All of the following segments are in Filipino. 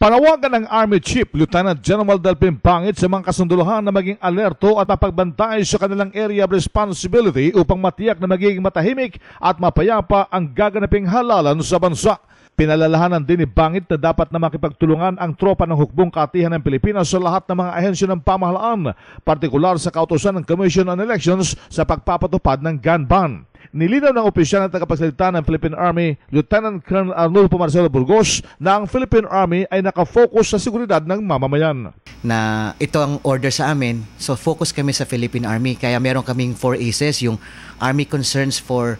Panawagan ng Army Chief Lieutenant General Delphin Bangit sa mga kasunduluhan na maging alerto at mapagbantay sa kanilang area of responsibility upang matiyak na magiging matahimik at mapayapa ang gaganaping halalan sa bansa. Pinalalahanan din ni Bangit na dapat na makipagtulungan ang tropa ng hukbong katihan ng Pilipinas sa lahat ng mga ahensya ng pamahalaan, partikular sa kautusan ng Commission on Elections sa pagpapatupad ng gun ban. Nilinaw ng opisyal na tagapagsalita ng Philippine Army, Lieutenant Colonel Arnulfo Marcelo Burgos, na ang Philippine Army ay nakafocus sa seguridad ng mamamayan. Na ito ang order sa amin, so focus kami sa Philippine Army. Kaya meron kaming 4 ACES, yung Army Concerns for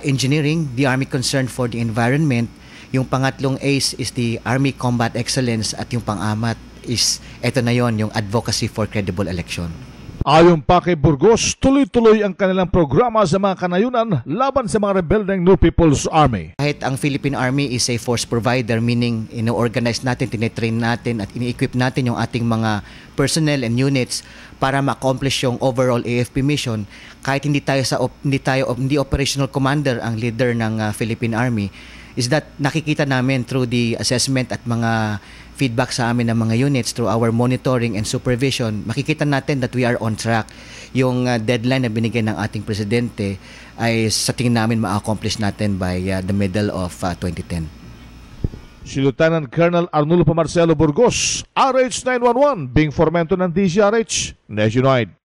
Engineering, the Army Concern for the Environment, yung pangatlong ACE is the Army Combat Excellence, at yung pang-apat is, eto na yon, yung Advocacy for Credible Election. Ayon pa kay Burgos, tuloy-tuloy ang kanilang programa sa mga kanayunan laban sa mga rebeldeng New People's Army. Kahit ang Philippine Army is a force provider, meaning ino-organize natin, tinetrain natin at ini-equip natin yung ating mga personnel and units para ma-accomplish yung overall AFP mission. Kahit hindi operational commander ang leader ng Philippine Army, is that nakikita namin through the assessment at mga feedback sa amin ng mga units through our monitoring and supervision, makikita natin that we are on track. Yung deadline na binigay ng ating presidente ay sa tingin namin ma-accomplish natin by the middle of 2010. Si Lieutenant Colonel Arnulfo Marcelo Burgos, RH 911, Bing Formento ng DZRH, Nationwide.